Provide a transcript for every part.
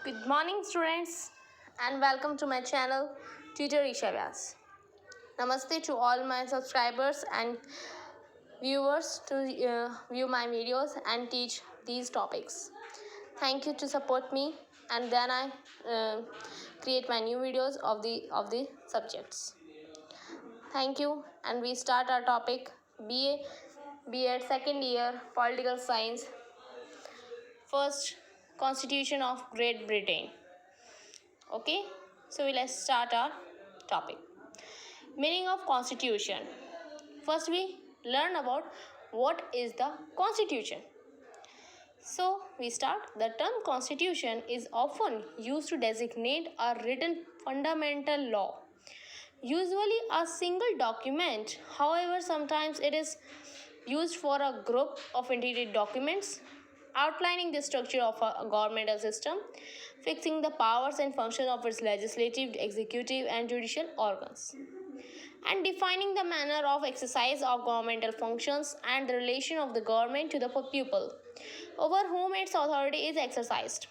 Good morning, students, and welcome to my channel, Teacher Isha Vyas. Namaste to all my subscribers and viewers to view my videos and teach these topics. Thank you to support me, and then I create my new videos of the subjects. Thank you, and we start our topic B.Ed second year Political Science. First, Constitution of Great Britain. Okay, so let's start our topic. Meaning of Constitution. First, we learn about what is the Constitution. So we start. The term Constitution is often used to designate a written fundamental law, usually a single document. However, sometimes it is used for a group of integrated documents outlining the structure of a governmental system, fixing the powers and functions of its legislative, executive, and judicial organs, and defining the manner of exercise of governmental functions and the relation of the government to the people over whom its authority is exercised.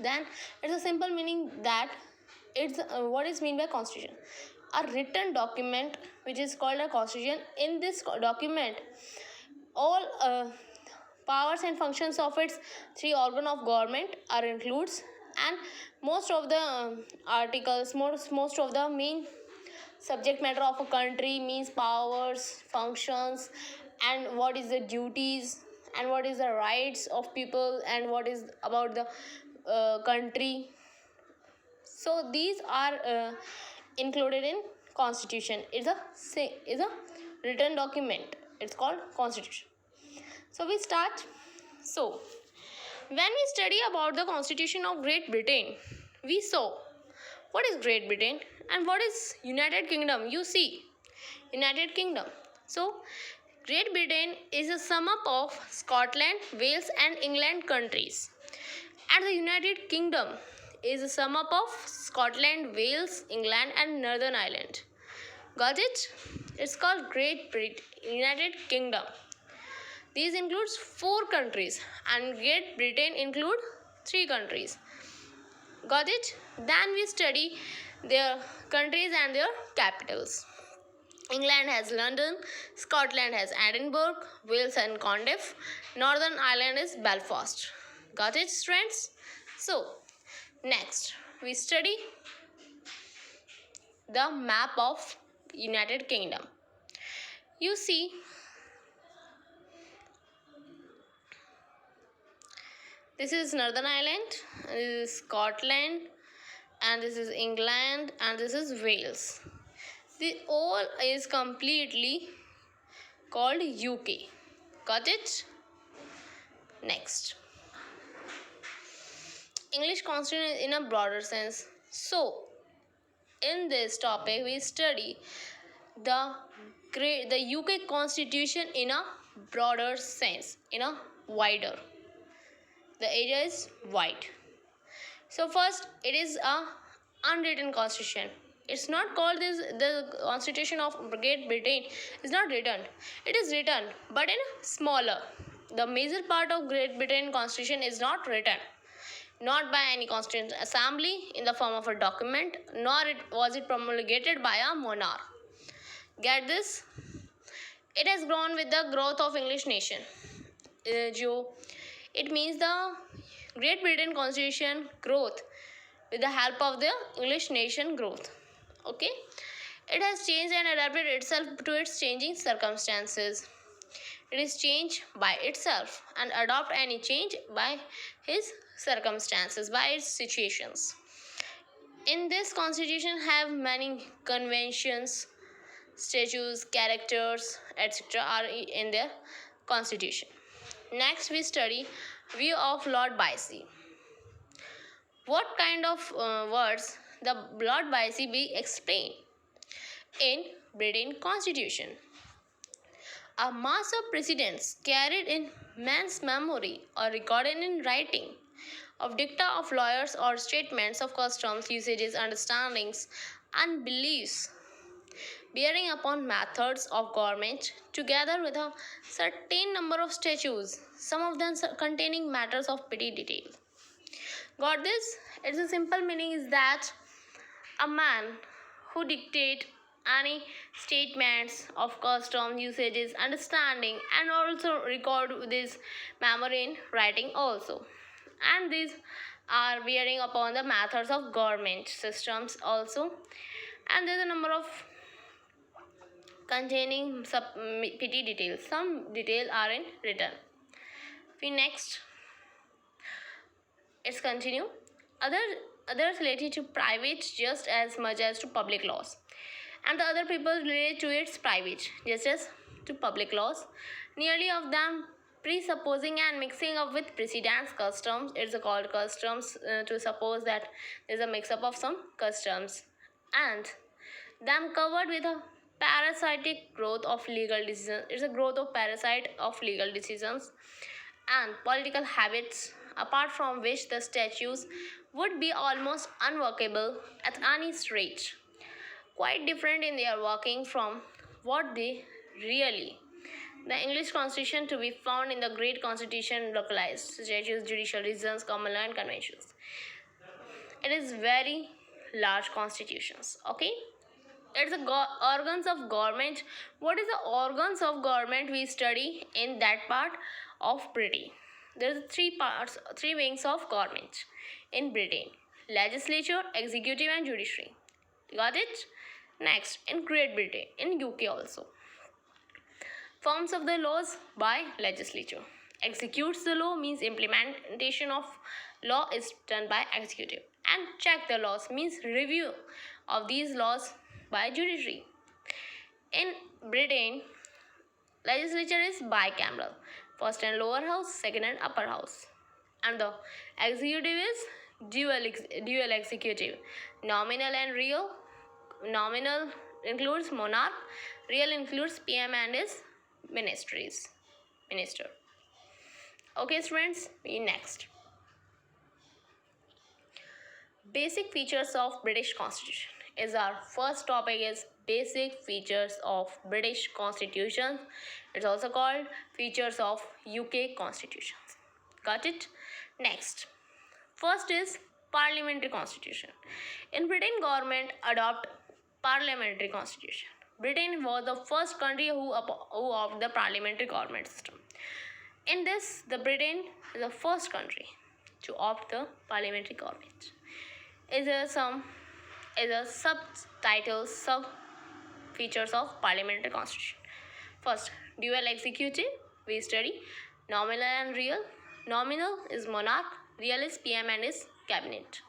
Then it's a simple meaning that it's what is meant by constitution. A written document which is called a constitution. In this document, all powers and functions of its three organ of government are includes, and most of the articles, most of the main subject matter of a country means powers, functions, and what is the duties and what is the rights of people and what is about the country. So these are included in constitution. It's a written document. It's called constitution. So we start. So when we study about the Constitution of Great Britain, we saw what is Great Britain and what is United Kingdom. You see, United Kingdom. So Great Britain is a sum up of Scotland, Wales, and England countries, and the United Kingdom is a sum up of Scotland, Wales, England, and Northern Ireland. Got it? It's called Great Britain, United Kingdom. These includes 4 countries, and Great Britain include 3 countries. Got it? Then we study their countries and their capitals. England has London, Scotland has Edinburgh, Wales and Cardiff, Northern Ireland is Belfast. Got it, friends? So, next we study the map of United Kingdom. You see, this is Northern Ireland, this is Scotland, and this is England, and this is Wales. The all is completely called UK. Got it? Next, English Constitution in a broader sense. So, in this topic, we study the UK Constitution in a broader sense, in a wider. The area is wide. So first, it is a unwritten constitution. It's not called this. The Constitution of Great Britain is not written. It is written, but in smaller. The major part of Great Britain Constitution is not written, not by any Constituent Assembly in the form of a document, nor was it promulgated by a monarch. Get this? It has grown with the growth of English nation. It means the Great Britain Constitution growth with the help of the English nation growth. Okay, it has changed and adapted itself to its changing circumstances. It is changed by itself and adopt any change by his circumstances, by its situations. In this constitution have many conventions, statutes, characters, etc. are in their constitution. Next, we study view of Lord Byron. What kind of words the Lord Byron be explained in Britain Constitution? A mass of precedents carried in man's memory or recorded in writing, of dicta of lawyers or statements of customs, usages, understandings, and beliefs bearing upon methods of government, together with a certain number of statutes, some of them containing matters of petty detail. Got this? It's a simple meaning is that a man who dictate any statements of custom usages understanding and also record this memory in writing also, and these are bearing upon the methods of government systems also, and there's a number of containing sub petty details. Some details are in written. We next, let's continue. Other others related to private just as much as to public laws, and the other people relate to its private just as to public laws. Nearly of them presupposing and mixing up with precedents customs. It's called customs to suppose that there's a mix up of some customs, and them covered with a parasitic growth of legal decisions. It's a growth of parasite of legal decisions and political habits, apart from which the statutes would be almost unworkable at any rate, quite different in their working from what they really. The English Constitution to be found in the Great Constitution localized statutes, judicial reasons, common law, and conventions. It is very large constitutions. Okay, it's the organs of government. What is the organs of government we study in that part of Britain? There's three parts, three wings of government in Britain: legislature, executive, and judiciary. Got it? Next, in Great Britain, in UK also, forms of the laws by legislature. Executes the law means implementation of law is done by executive, and check the laws means review of these laws by judiciary. In Britain, legislature is bicameral, first and lower house, second and upper house, and the executive is dual executive, nominal and real. Nominal includes monarch, real includes PM and his minister. Okay students, we next. Basic features of British Constitution is our first topic is basic features of British Constitution. It's also called features of UK Constitutions. Got it? Next. First is parliamentary constitution. In Britain, government adopt parliamentary constitution. Britain was the first country who adopted the parliamentary government system. In this, the Britain is the first country to opt the parliamentary government. Is a subtitle sub features of parliamentary constitution. First, dual executive. We study nominal and real. Nominal is monarch, real is PM and is cabinet.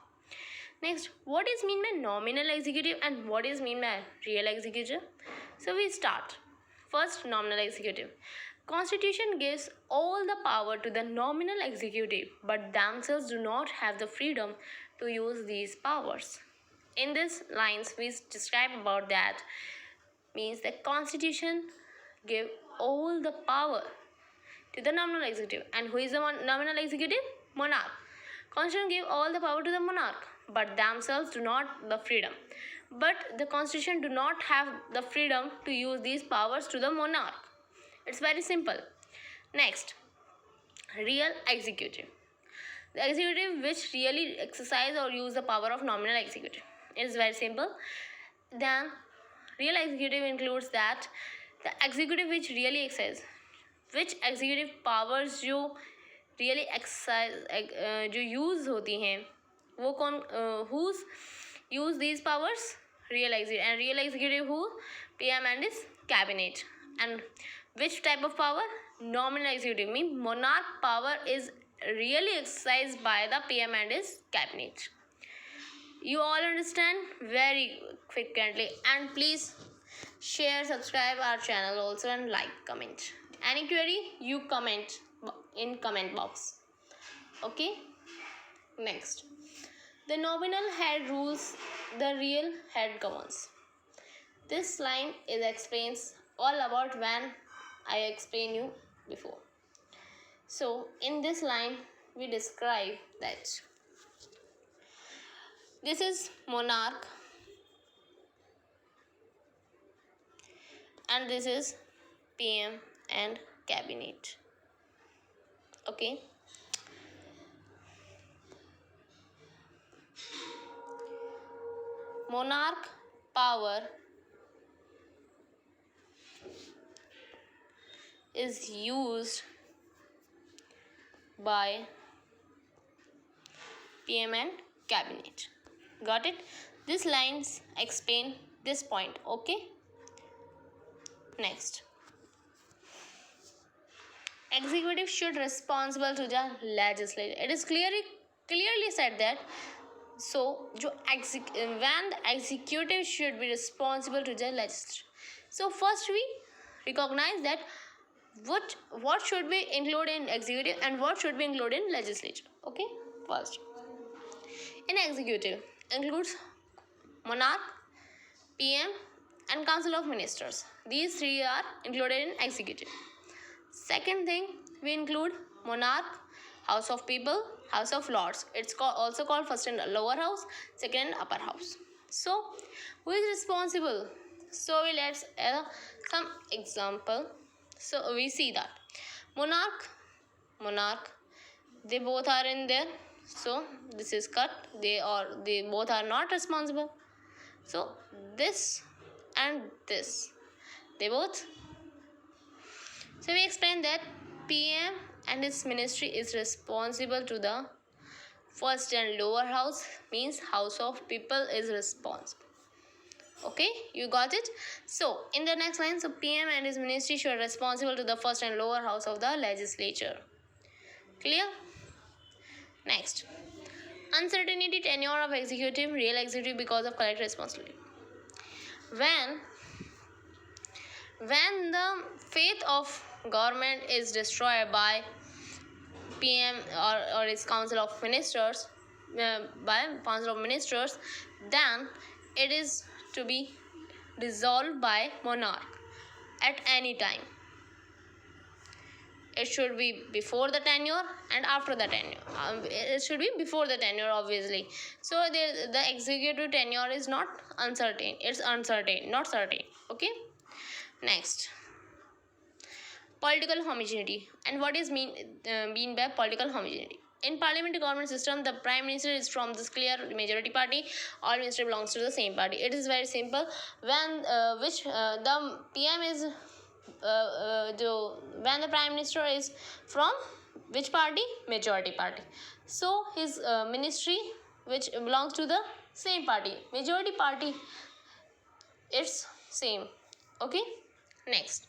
Next, what is mean by nominal executive and what is mean by real executive? So we start. First, nominal executive. Constitution gives all the power to the nominal executive, but themselves do not have the freedom to use these powers. In these lines, we describe about that means the Constitution give all the power to the nominal executive. And who is the nominal executive? Monarch. Constitution give all the power to the monarch, but themselves do not the freedom. But the Constitution do not have the freedom to use these powers to the monarch. It's very simple. Next, real executive. The executive which really exercise or use the power of nominal executive. It is very simple. Then real executive includes that the executive which really exercise, which executive powers जो really exercise जो use होती हैं वो कौन whose use these powers? Real executive. And real executive who? PM and his cabinet. And which type of power? Nominal executive means monarch power is really exercised by the PM and his cabinet. You all understand very frequently, and please share, subscribe our channel also, and like, comment. Any query you comment in comment box. Okay, next, the nominal head rules, the real head governs. This line is explains all about when I explained you before. So in this line we describe that this is monarch and this is PM and cabinet. Okay, monarch power is used by PM and cabinet. Got it? These lines explain this point. Okay. Next, executive should responsible to the legislature. It is clearly said that when the executive should be responsible to the legislature. So first we recognize that what should be included in executive and what should be included in legislature. Okay, first in executive includes monarch, PM and council of ministers. These three are included in executive. Second thing, we include monarch, house of people, house of lords. It's also called first and lower house, second and upper house. So who is responsible? So we let's some example. So we see that monarch, they both are in there. So this is cut. They both are not responsible. So this and this, they both. So we explain that PM and his ministry is responsible to the first and lower house, means house of people is responsible. Okay, you got it? So in the next line, so PM and his ministry should be responsible to the first and lower house of the legislature. Clear? Next, uncertainty tenure of executive, real executive because of collective responsibility. When the faith of government is destroyed by PM or its council of ministers, then it is to be dissolved by monarch at any time. It should be before the tenure and after the tenure. It should be before the tenure, obviously. So the executive tenure is not uncertain. It's uncertain, not certain. Okay. Next, political homogeneity. And what is mean by political homogeneity? In parliamentary government system, the prime minister is from this clear majority party. All minister belongs to the same party. It is very simple. When the PM is when the prime minister is from which party? Majority party. So his ministry, which belongs to the same party, majority party, it's same. Okay. Next,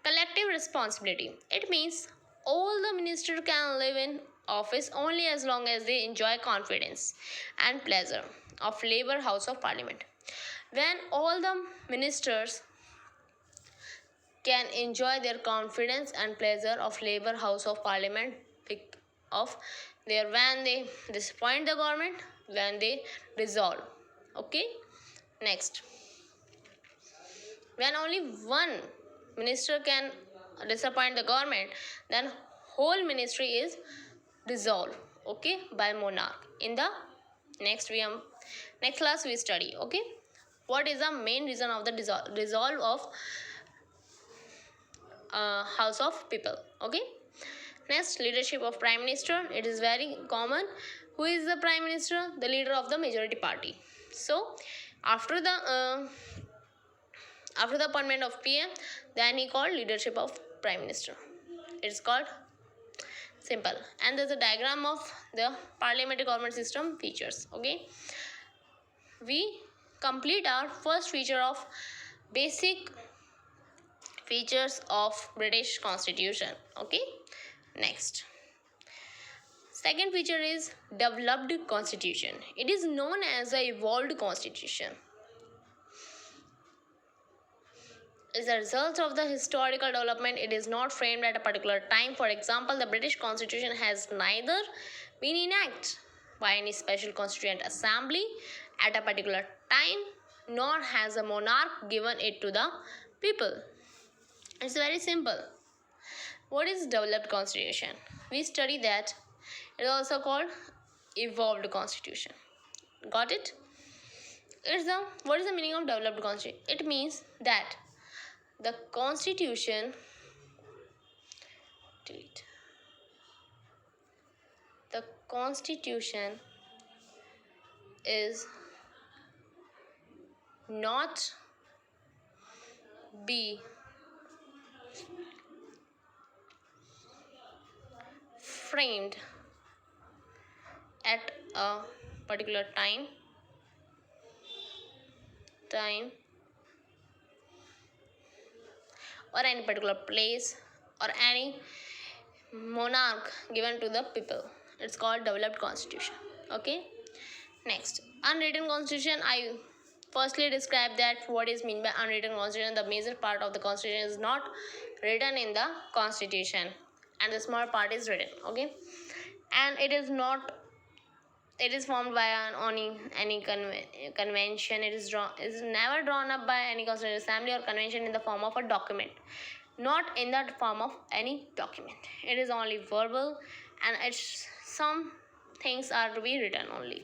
collective responsibility. It means all the ministers can live in office only as long as they enjoy confidence and pleasure of Labour House of Parliament. When all the ministers can enjoy their confidence and pleasure of Labour House of Parliament of their when they disappoint the government, when they dissolve. Okay. Next, when only one minister can disappoint the government, then whole ministry is dissolved, okay, by monarch. In the next class we study, okay, what is the main reason of the dissolve of house of people. Okay. Next, leadership of prime minister. It is very common. Who is the prime minister? The leader of the majority party. So after the appointment of PM, then he called leadership of prime minister. It's called simple. And there's a diagram of the parliamentary government system features. Okay, we complete our first feature of basic features of British Constitution. Okay. Next, second feature is developed constitution. It is known as a evolved constitution. Is a result of the historical development. It is not framed at a particular time. For example, the British Constitution has neither been enacted by any special constituent assembly at a particular time, nor has a monarch given it to the people. It's very simple. What is developed constitution? We study that. It is also called evolved constitution. Got it? What is the meaning of developed constitution? It means that the constitution is not be framed at a particular time or any particular place or any monarch given to the people. It's called developed constitution. Okay. Next, unwritten constitution. I firstly describe that what is meant by unwritten constitution. The major part of the constitution is not written in the constitution, and the small part is written. Okay, and it is not. It is formed by any convention. It is never drawn up by any constitutional assembly or convention in the form of a document, not in the form of any document. It is only verbal, and it's some things are to be written only.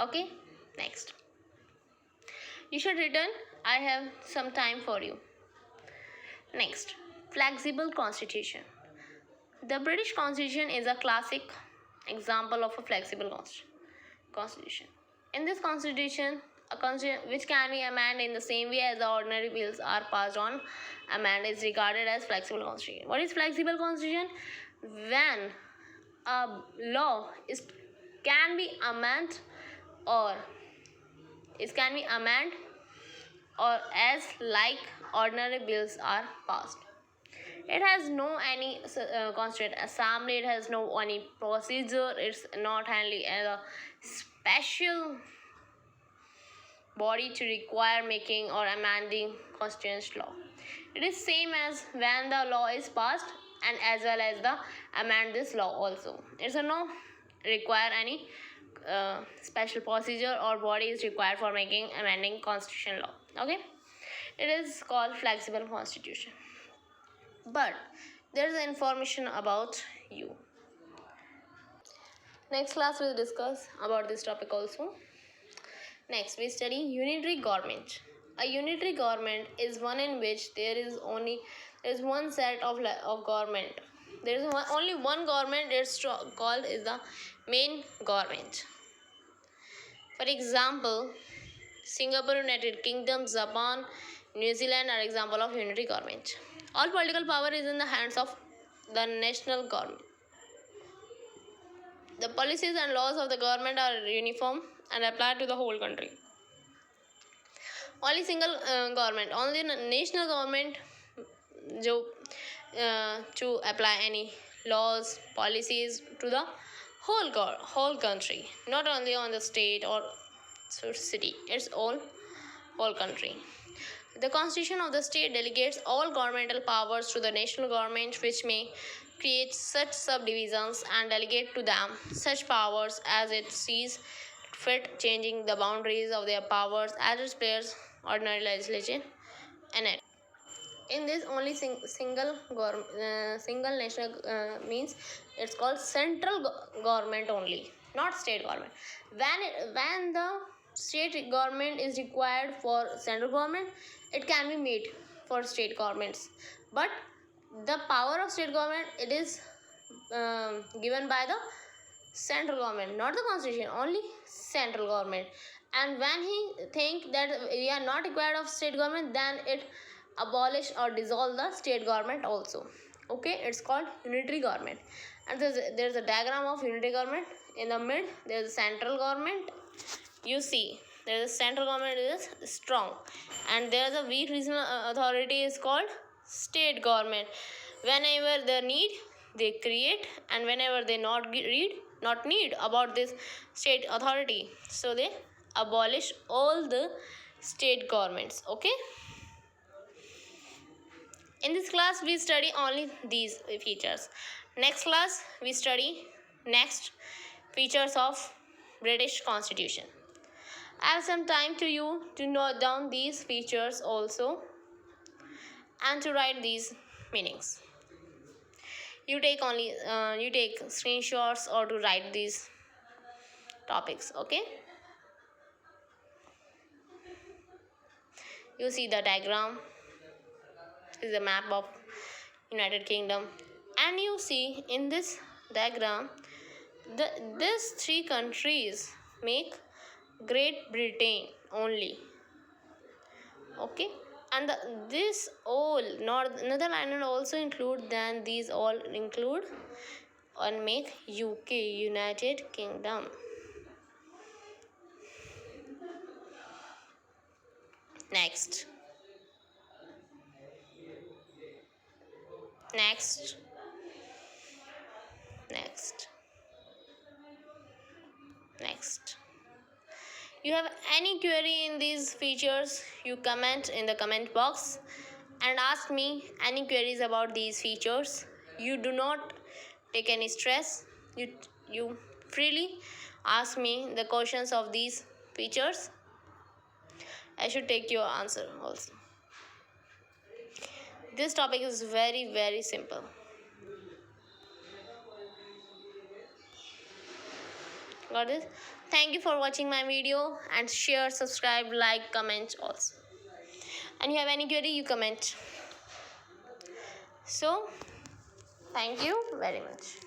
Okay, next. You should return. I have some time for you. Next, flexible constitution. The British Constitution is a classic example of a flexible constitution. In this constitution, a constitution which can be amended in the same way as the ordinary bills are passed on, amendment is regarded as flexible constitution. What is flexible constitution? When a law can be amended or it can be amended or as like ordinary bills are passed. It has no any constituent assembly. It has no any procedure. It's not handling as a special body to require making or amending constitutional law. It is same as when the law is passed and as well as the amend this law also. It's a no require any special procedure or body is required for making amending constitutional law. Okay, it is called flexible constitution. But there is information about you. Next class we'll discuss about this topic also. Next we study unitary government. A unitary government is one in which there is one set of government. There is only one government. It's called is the main government. For example, Singapore, United Kingdom, Japan, New Zealand are example of unitary government. All political power is in the hands of the national government. The policies and laws of the government are uniform and applied to the whole country. Only single government, only national government to apply any laws, policies to the whole country, not only on the state or city. It's all country. The constitution of the state delegates all governmental powers to the national government, which may create such subdivisions and delegate to them such powers as it sees fit, changing the boundaries of their powers as it spares ordinary legislation and it. In this only single national means it's called central government only, not state government. When the state government is required for central government, it can be made for state governments, but the power of state government it is given by the central government, not the constitution, only central government. And when he think that we are not required of state government, then it abolish or dissolve the state government also. Okay, it's called unitary government. And there's a diagram of unitary government. In the mid there's a central government. You see there's a central government is strong, and there's a weak regional authority is called state government. Whenever they need, they create, and whenever they not need about this state authority, so they abolish all the state governments. Okay, in this class we study only these features. Next class we study next features of British Constitution. I have some time to you to note down these features also and to write these meanings. You take screenshots or to write these topics. Okay, you see the diagram is a map of United Kingdom, and you see in this diagram these three countries make Great Britain only. Okay, and this all Northern Ireland also include, then these all include and make UK, United Kingdom. Next, next, next, next. You have any query in these features, you comment in the comment box and ask me any queries about these features. You do not take any stress. You freely ask me the questions of these features. I should take your answer also. This topic is very, very simple. Got it? Thank you for watching my video, and share, subscribe, like, comment also. And you have any query, you comment. So, thank you very much.